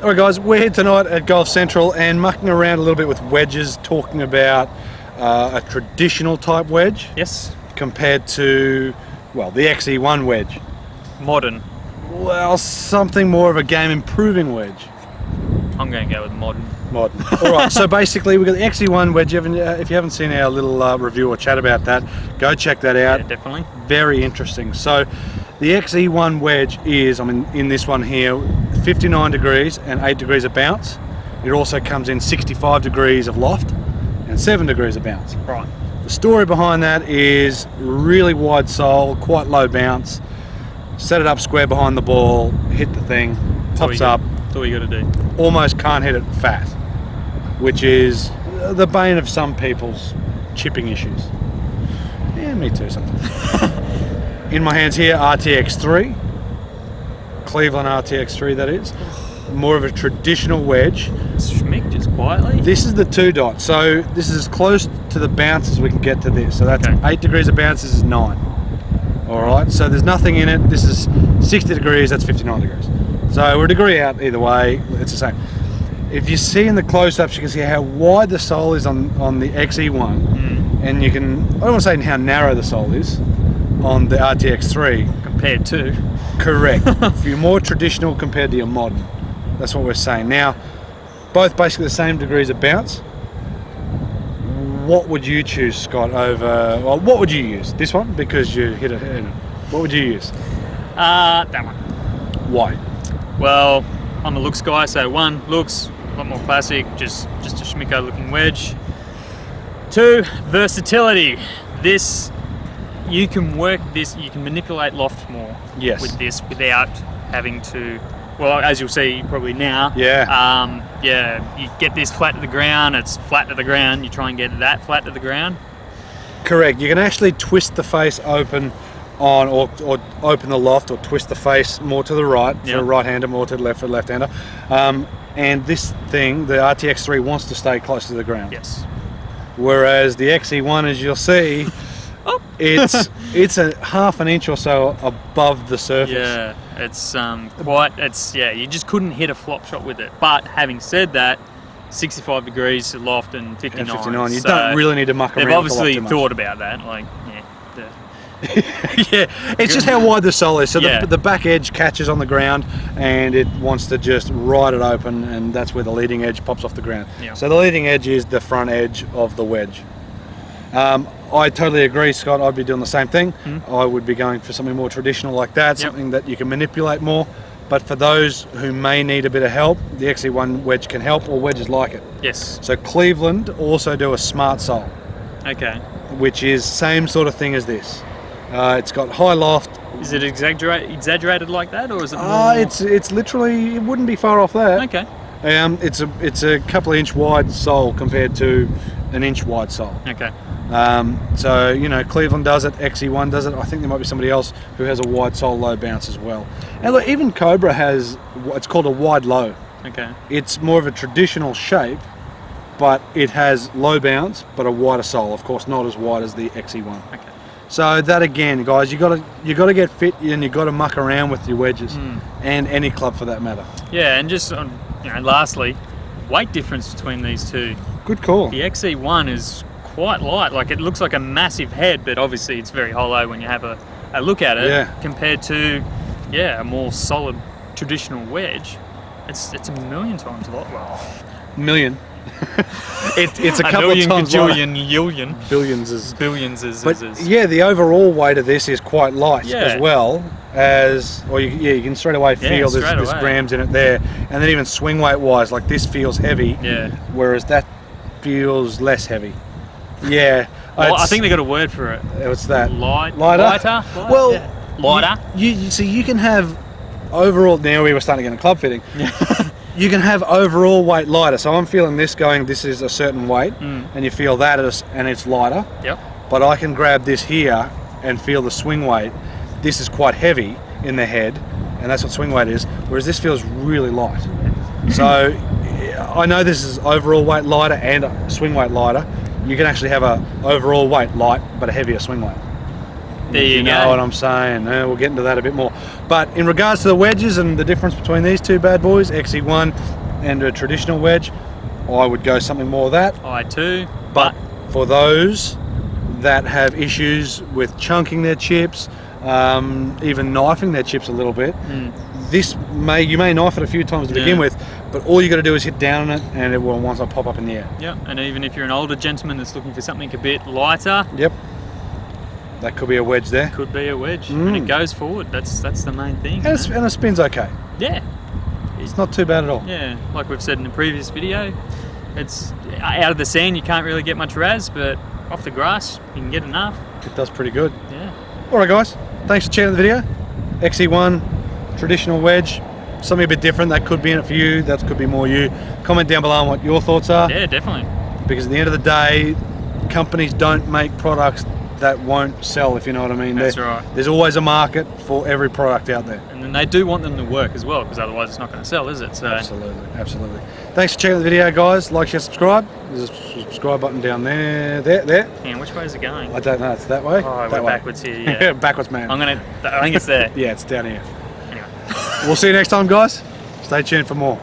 Alright guys, we're here tonight at Golf Central and mucking around a little bit with wedges, talking about a traditional type wedge. Yes. Compared to, well, the XE1 wedge. Modern. Well, something more of a game improving wedge. I'm going to go with modern. Modern. Alright, so basically we've got the XE1 wedge. If you haven't seen our little review or chat about that, go check that out. Yeah, definitely. Very interesting. So the XE1 wedge is, I mean, in this one here, 59 degrees and 8 degrees of bounce. It also comes in 65 degrees of loft and 7 degrees of bounce. Right. The story behind that is really wide sole, quite low bounce. Set it up square behind the ball, hit the thing, pops up. That's all you got to do. Almost can't hit it fat, which is the bane of some people's chipping issues. Yeah, me too sometimes. In my hands here, RTX3. Cleveland RTX3, that is. More of a traditional wedge. Schmick just quietly. This is the 2 dot, so this is as close to the bounce as we can get to this. So that's 8 degrees of bounce, this is 9. Alright, so there's nothing in it. This is 60 degrees, that's 59 degrees. So we're a degree out either way, it's the same. If you see in the close-ups, you can see how wide the sole is on the XE1, and you can, I don't want to say how narrow the sole is on the RTX3. Compared to? Correct. If you're more traditional compared to your modern. That's what we're saying. Now, both basically the same degrees of bounce. What would you choose, Scott, over, well, what would you use? This one? Because you hit it. What would you use? That one. Why? Well, I'm a looks guy, so 1, looks, a lot more classic, just a schmicko looking wedge. 2, versatility. This, you can work this, you can manipulate loft more with this without having to, well, as you'll see probably now. Yeah. Yeah, you get this flat to the ground, it's flat to the ground, you try and get that flat to the ground. Correct. You can actually twist the face open on, or open the loft, or twist the face more to the right for a right-hander, more to the left for the left-hander. And this thing, the RTX3, wants to stay close to the ground. Yes. Whereas the XE1, as you'll see, it's a half an inch or so above the surface. Yeah, it's you just couldn't hit a flop shot with it. But having said that, 65 degrees loft and 59. And 59. You don't really need to muck around. They've obviously thought about that. Like, yeah, it's just how wide the sole is. So the back edge catches on the ground and it wants to just ride it open, and that's where the leading edge pops off the ground. Yeah. So the leading edge is the front edge of the wedge. I totally agree, Scott. I'd be doing the same thing. I would be going for something more traditional like that, something that you can manipulate more. But for those who may need a bit of help, the XE1 wedge can help, or wedges like it. Yes. So Cleveland also do a smart sole. Okay. Which is same sort of thing as this. It's got high loft. Is it exaggerated like that, or is it more? It's literally, it wouldn't be far off that. Okay. It's a couple of inch wide sole compared to an inch wide sole. Okay. So, you know, Cleveland does it, XE1 does it. I think there might be somebody else who has a wide sole, low bounce as well. And look, even Cobra has, it's called a wide low. Okay. It's more of a traditional shape, but it has low bounce, but a wider sole. Of course, not as wide as the XE1. Okay. So that again, guys, you got to get fit, and you got to muck around with your wedges, and any club for that matter. Yeah, and just lastly, weight difference between these two. Good call. The XE1 is quite light. Like, it looks like a massive head, but obviously it's very hollow when you have a look at it. Yeah. Compared to a more solid traditional wedge, it's a million times a lot. Well, million. It's a couple million, of times gajillion, billions is. But yeah, the overall weight of this is quite light as well as, or you can straight away feel there's grams in it there, and then even swing weight wise, like this feels heavy, whereas that feels less heavy. Yeah. Well, I think they got a word for it. What's that? Lighter. Well, lighter. You can have overall. Now we were starting to get a club fitting. You can have overall weight lighter. So I'm feeling this going, this is a certain weight, and you feel that and it's lighter. Yep. But I can grab this here and feel the swing weight. This is quite heavy in the head, and that's what swing weight is, whereas this feels really light. So I know this is overall weight lighter and swing weight lighter. You can actually have a overall weight light, but a heavier swing weight. There you know go. what I'm saying. We'll get into that a bit more. But in regards to the wedges and the difference between these two bad boys, XE1 and a traditional wedge, I would go something more of that. I too. But for those that have issues with chunking their chips, even knifing their chips a little bit, you may knife it a few times to begin with, but all you got to do is hit down on it, and it will once I pop up in the air. Yeah, and even if you're an older gentleman that's looking for something a bit lighter, yep, that could be a wedge there. Could be a wedge, and it goes forward. That's the main thing. And it spins okay. Yeah, it's not too bad at all. Yeah, like we've said in the previous video, it's out of the sand you can't really get much raz, but off the grass you can get enough. It does pretty good. Yeah. All right, guys. Thanks for checking the video. XE1 traditional wedge. Something a bit different that could be in it for you. That could be more you. Comment down below on what your thoughts are. Yeah, definitely. Because at the end of the day, companies don't make products that won't sell, if you know what I mean. That's right. There's always a market for every product out there. And then they do want them to work as well, because otherwise it's not going to sell, is it? So. Absolutely. Thanks for checking the video, guys. Like, share, subscribe. There's a subscribe button down there. Yeah, which way is it going? I don't know. It's that way. Oh, we're backwards here. Yeah. Backwards, man. I think it's there. Yeah, it's down here. Anyway. We'll see you next time, guys. Stay tuned for more.